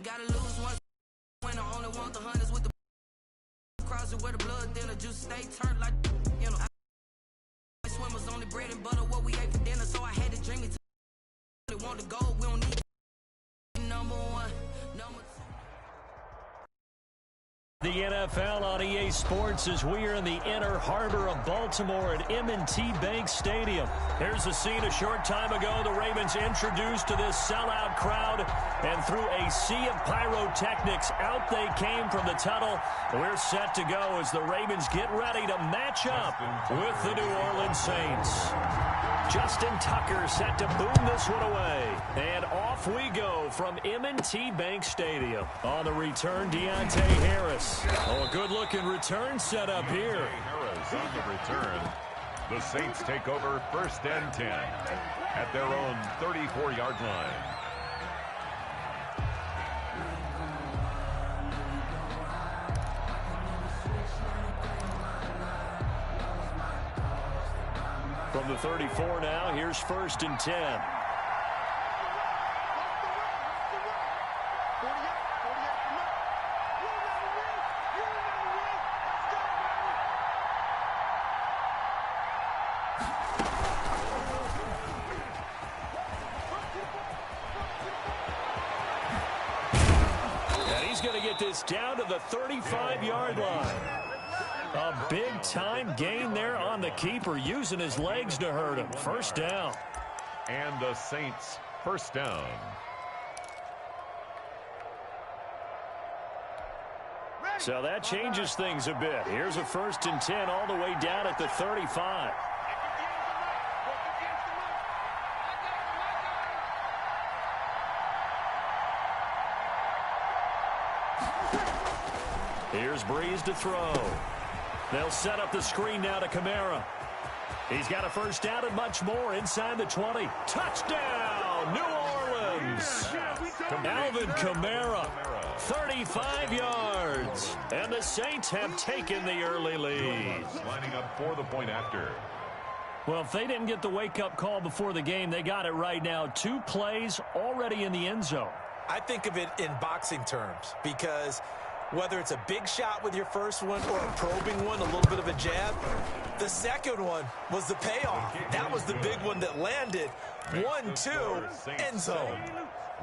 Gotta lose one when I only want the hunters with the cross it where the blood then the juice stay turned like, you know. Swimmers only bread and butter what we ate for dinner, so I had to dream it. They want the gold, we don't need number one, number two. The NFL on EA Sports as we are in the inner harbor of Baltimore at M&T Bank Stadium. Here's a scene a short time ago. The Ravens introduced to this sellout crowd, and through a sea of pyrotechnics, out they came from the tunnel. We're set to go as the Ravens get ready to match up with the New Orleans Saints. Justin Tucker set to boom this one away. And off we go from M&T Bank Stadium. On the return, Deontay Harris. Oh, a good-looking return set up here. Harris on the return. The Saints take over 1st and 10 at their own 34-yard line. From the 34 now, here's 1st and 10. And he's going to get this down to the 35-yard line. A big-time gain there on the keeper, using his legs to hurt him. 1st down. And the Saints 1st down. So that changes things a bit. Here's a 1st and 10 all the way down at the 35. Here's Breeze to throw. They'll set up the screen now to Kamara. He's got a 1st down and much more inside the 20. Touchdown, New Orleans. Alvin Kamara, 35 yards. And the Saints have taken the early lead. Lining up for the point after. Well, if they didn't get the wake-up call before the game, they got it right now. 2 plays already in the end zone. I think of it in boxing terms because whether it's a big shot with your first one or a probing one, a little bit of a jab, the second one was the payoff. That was the big one that landed. 1-2, end zone.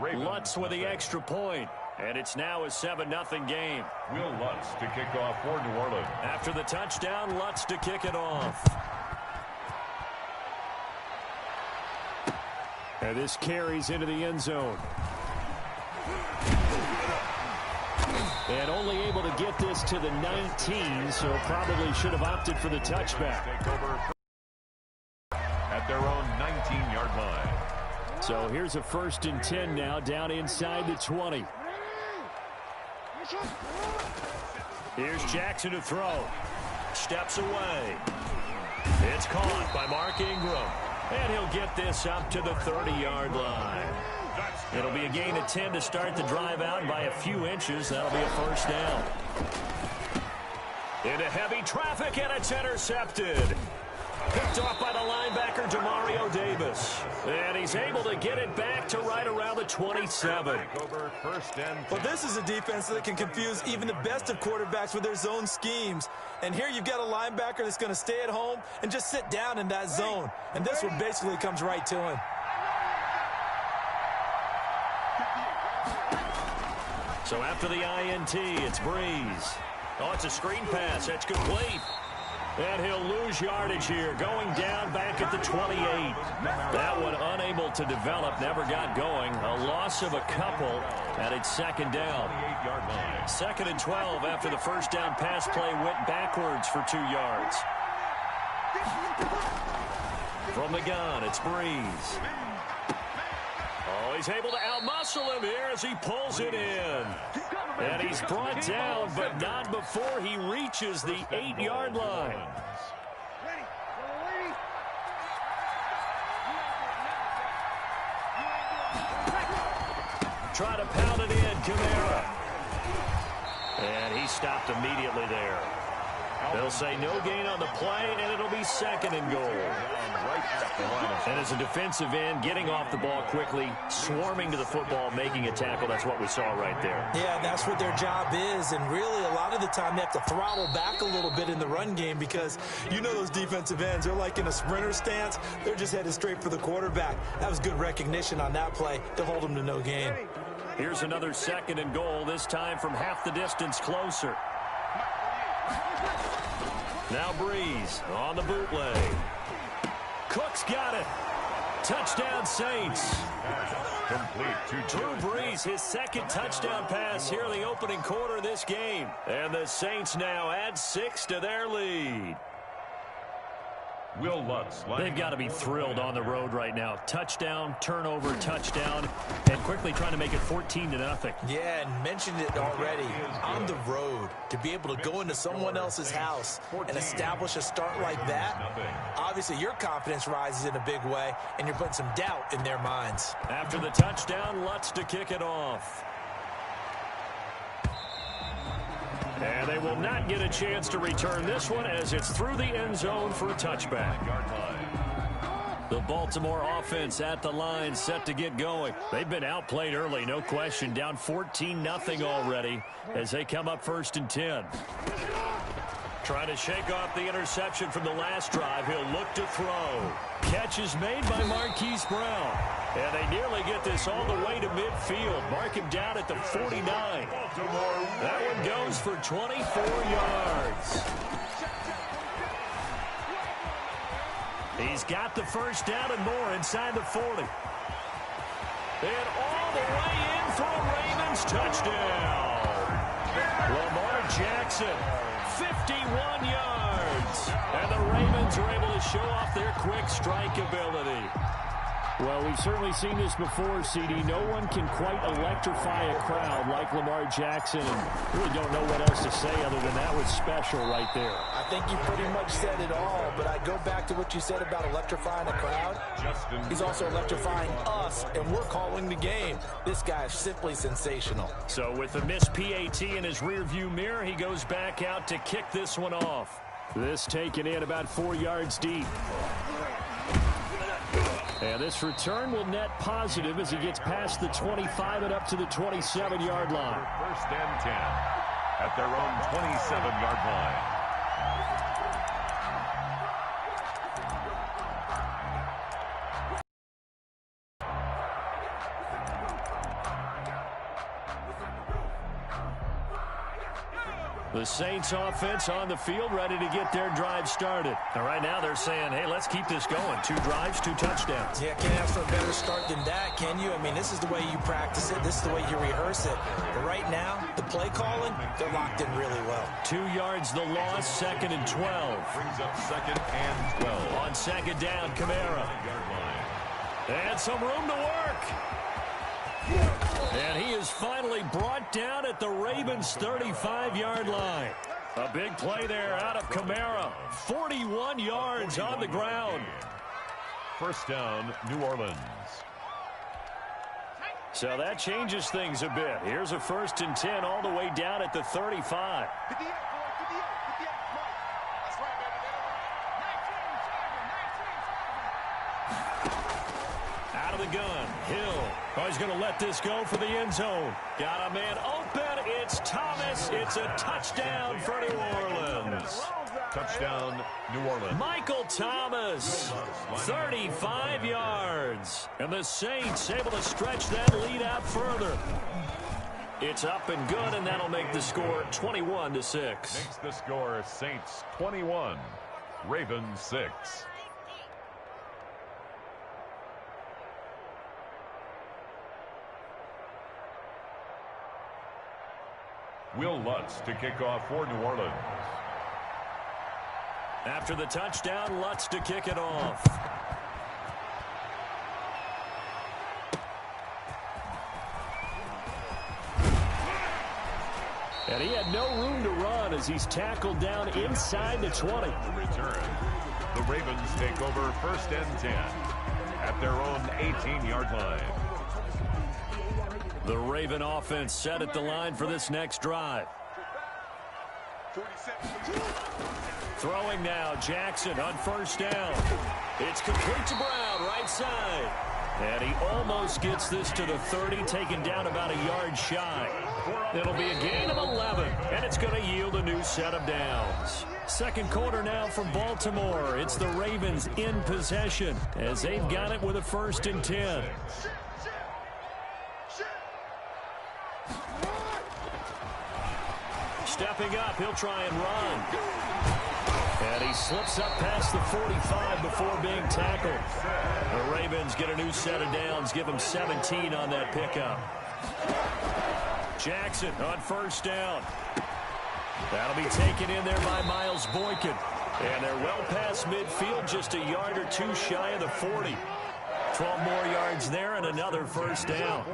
Lutz with the extra point, and it's now a 7-0 game. Will Lutz to kick off for New Orleans. After the touchdown, Lutz to kick it off. And this carries into the end zone. And only able to get this to the 19, so probably should have opted for the touchback. Take over at their own 19-yard line. So here's a 1st and 10 now, down inside the 20. Here's Jackson to throw. Steps away. It's caught by Mark Ingram. And he'll get this up to the 30-yard line. It'll be a gain of 10 to start the drive out by a few inches. That'll be a 1st down. Into heavy traffic, and it's intercepted. Picked off by the linebacker, Demario Davis. And he's able to get it back to right around the 27. Well, this is a defense that can confuse even the best of quarterbacks with their zone schemes. And here you've got a linebacker that's going to stay at home and just sit down in that zone. And this one basically comes right to him. So after the INT, it's Breeze. Oh, it's a screen pass. That's complete. And he'll lose yardage here, going down back at the 28. That one unable to develop, never got going. A loss of a couple, and it's 2nd down. 2nd and 12 after the 1st down pass play went backwards for 2 yards. From the gun, it's Breeze. Oh, he's able to outmuscle him here as he pulls it in. And he's brought down, but not before he reaches the 8-yard line. Try to pound it in, Kamara. And he stopped immediately there. They'll say no gain on the play, and it'll be 2nd and goal. And as a defensive end, getting off the ball quickly, swarming to the football, making a tackle, that's what we saw right there. Yeah, that's what their job is, and really a lot of the time they have to throttle back a little bit in the run game because you know those defensive ends, they're like in a sprinter stance. They're just headed straight for the quarterback. That was good recognition on that play to hold them to no gain. Here's another 2nd and goal, this time from half the distance closer. Now Breeze on the bootleg. Cook's got it. Touchdown Saints. Complete to Drew Brees, his 2nd touchdown pass here in the opening quarter of this game. And the Saints now add 6 to their lead. Will Lutz. They've got to be thrilled on the road right now. Touchdown, turnover, touchdown, and quickly trying to make it 14-0. Yeah, and mentioned it already. On the road, to be able to go into someone else's house and establish a start like that, obviously your confidence rises in a big way, and you're putting some doubt in their minds. After the touchdown, Lutz to kick it off. And they will not get a chance to return this one as it's through the end zone for a touchback. The Baltimore offense at the line, set to get going. They've been outplayed early, no question. Down 14-0 already as they come up 1st and 10. Trying to shake off the interception from the last drive. He'll look to throw. Catch is made by Marquise Brown. And they nearly get this all the way to midfield. Mark him down at the 49. That one goes for 24 yards. He's got the first down and more inside the 40. And all the way in for a Ravens touchdown. Lamar Jackson, 51 yards. And the Ravens are able to show off their quick strike ability. Well, we've certainly seen this before, CD. No one can quite electrify a crowd like Lamar Jackson. And really don't know what else to say other than that was special right there. I think you pretty much said it all, but I go back to what you said about electrifying a crowd. He's also electrifying us, and we're calling the game. This guy is simply sensational. So with the missed PAT in his rearview mirror, he goes back out to kick this one off. This taken in about 4 yards deep. And this return will net positive as he gets past the 25 and up to the 27-yard line. 1st and 10 at their own 27-yard line. The Saints offense on the field, ready to get their drive started. And right now they're saying, hey, let's keep this going. 2 drives, 2 touchdowns. Yeah, can't ask for a better start than that, can you? I mean, this is the way you practice it. This is the way you rehearse it. But right now, the play calling, they're locked in really well. 2 yards the loss, 2nd and 12. Brings up 2nd and 12. On 2nd down, Kamara. And some room to work. And he is finally brought down at the Ravens' 35-yard line. A big play there out of Kamara. 41 yards on the ground. 1st down, New Orleans. So that changes things a bit. Here's a 1st and 10 all the way down at the 35. Out of the gun, Hill. Oh, he's going to let this go for the end zone. Got a man open. It's Thomas. It's a touchdown for New Orleans. Touchdown, New Orleans. Michael Thomas, 35 yards. And the Saints able to stretch that lead out further. It's up and good, and that'll make the score 21-6. Makes the score Saints 21, Ravens 6. Will Lutz to kick off for New Orleans. After the touchdown, Lutz to kick it off. And he had no room to run as he's tackled down inside the 20. The return. The Ravens take over 1st and 10 at their own 18-yard line. The Raven offense set at the line for this next drive. Throwing now, Jackson on first down. It's complete to Brown, right side. And he almost gets this to the 30, taken down about a yard shy. It'll be a gain of 11, and it's going to yield a new set of downs. Second quarter now from Baltimore. It's the Ravens in possession as they've got it with a 1st and 10. Stepping up, he'll try and run. And he slips up past the 45 before being tackled. The Ravens get a new set of downs, give him 17 on that pickup. Jackson on first down. That'll be taken in there by Miles Boykin. And they're well past midfield, just a yard or two shy of the 40. 12 more yards there and another 1st down.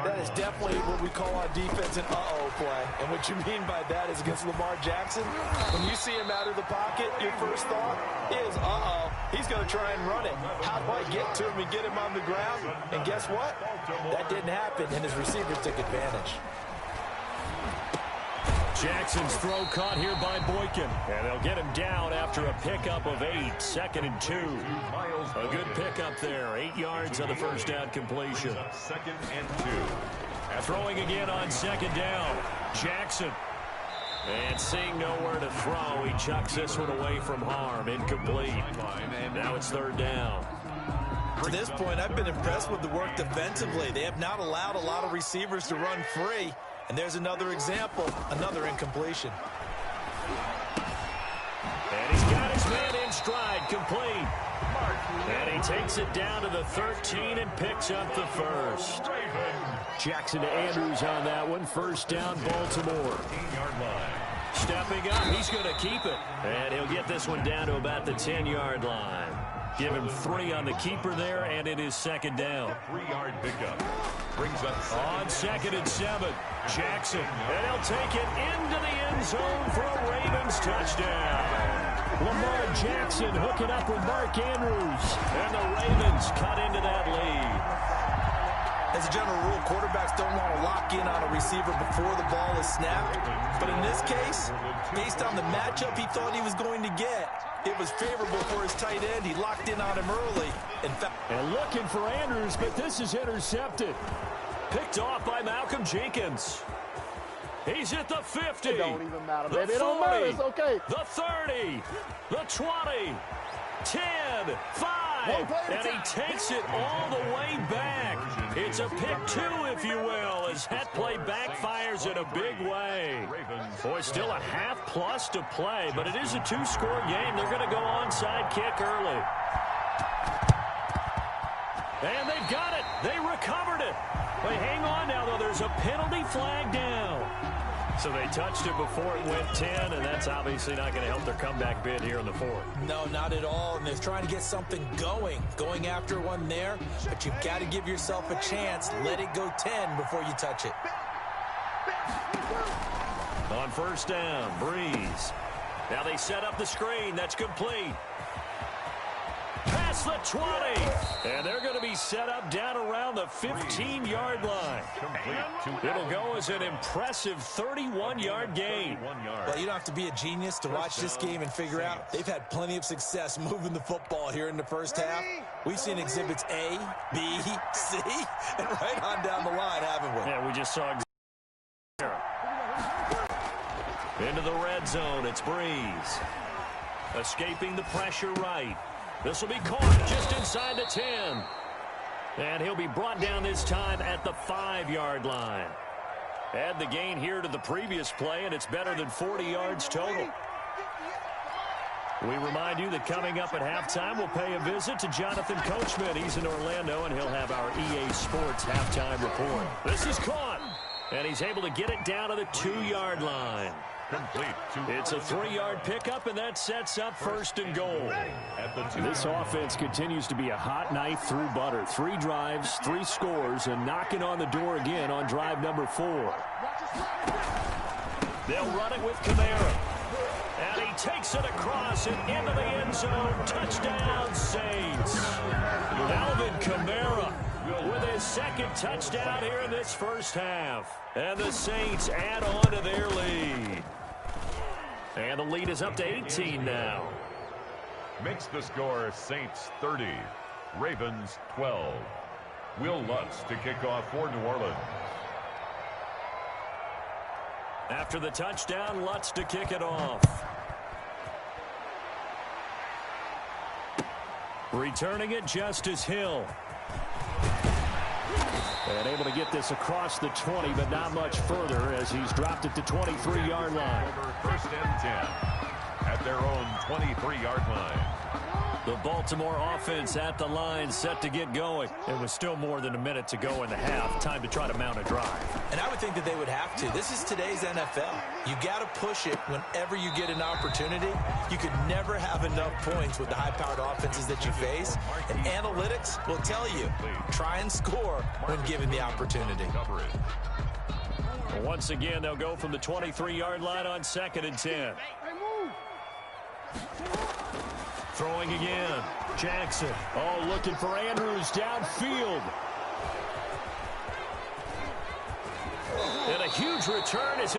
That is definitely what we call on defense an uh-oh play. And what you mean by that is against Lamar Jackson, when you see him out of the pocket, your first thought is, uh-oh, he's going to try and run it. How do I get to him and get him on the ground? And guess what? That didn't happen, and his receivers took advantage. Jackson's throw caught here by Boykin. And they'll get him down after a pickup of 8. 2nd and 2. A good pickup there. 8 yards on the 1st down completion. 2nd and 2. Throwing again on 2nd down. Jackson. And seeing nowhere to throw, he chucks this one away from harm. Incomplete. And now it's 3rd down. To this point, I've been impressed with the work defensively. They have not allowed a lot of receivers to run free. And there's another example, another incompletion. And he's got his man in stride, complete. And he takes it down to the 13 and picks up the 1st. Jackson to Andrews on that one. 1st down, Baltimore. Stepping up, he's going to keep it. And he'll get this one down to about the 10-yard line. Give him 3 on the keeper there, and it is 2nd down. 3-yard pickup. Brings up on 2nd and 7. Jackson, and he'll take it into the end zone for a Ravens touchdown. Lamar Jackson hooking up with Mark Andrews, and the Ravens cut into that lead. As a general rule, quarterbacks don't want to lock in on a receiver before the ball is snapped. But in this case, based on the matchup he thought he was going to get, it was favorable for his tight end. He locked in on him early. In fact, and looking for Andrews, but this is intercepted. Picked off by Malcolm Jenkins. He's at the 50. It don't even matter, the baby. 40, It don't matter. It's okay. The 30. The 20. 10. 5. And he takes it all the way back. It's a pick 2, if you will, as that play backfires in a big way. Boy, still a half-plus to play, but it is a 2-score game. They're going to go onside kick early. And they've got it. They recovered it. They hang on now, though. There's a penalty flag down. So they touched it before it went 10, and that's obviously not going to help their comeback bid here in the 4th. No, not at all. And they're trying to get something going after one there. But you've got to give yourself a chance. Let it go 10 before you touch it. On 1st down, Breeze. Now they set up the screen. That's complete. Past the 20. And they're going to be set up down around the 15-yard line. It'll go as an impressive 31-yard gain. Well, you don't have to be a genius to watch this game and figure out they've had plenty of success moving the football here in the 1st half. We've seen exhibits A, B, C, and right on down the line, haven't we? Yeah, we just saw into the red zone. It's Breeze. Escaping the pressure right. This will be caught just inside the 10. And he'll be brought down this time at the 5-yard line. Add the gain here to the previous play, and it's better than 40 yards total. We remind you that coming up at halftime, we'll pay a visit to Jonathan Coachman. He's in Orlando, and he'll have our EA Sports halftime report. This is caught, and he's able to get it down to the 2-yard line. It's a 3-yard pickup, and that sets up 1st and goal. This offense continues to be a hot knife through butter. 3 drives, 3 scores, and knocking on the door again on drive number 4. They'll run it with Kamara. And he takes it across and into the end zone. Touchdown, Saints. Alvin Kamara with his 2nd touchdown here in this 1st half. And the Saints add on to their lead. And the lead is up to 18 now. Makes the score Saints 30, Ravens 12. Will Lutz to kick off for New Orleans. After the touchdown, Lutz to kick it off. Returning it, Justice Hill. And able to get this across the 20, but not much further as he's dropped it to 23-yard line. Over first and 10 at their own 23-yard line. The Baltimore offense at the line, set to get going. It was still more than a minute to go in the half. Time to try to mount a drive. And I would think that they would have to. This is today's NFL. You got to push it whenever you get an opportunity. You could never have enough points with the high-powered offenses that you face. And analytics will tell you, try and score when given the opportunity. Once again, they'll go from the 23-yard line on 2nd and 10. Throwing again. Jackson. Oh, looking for Andrews downfield. And a huge return as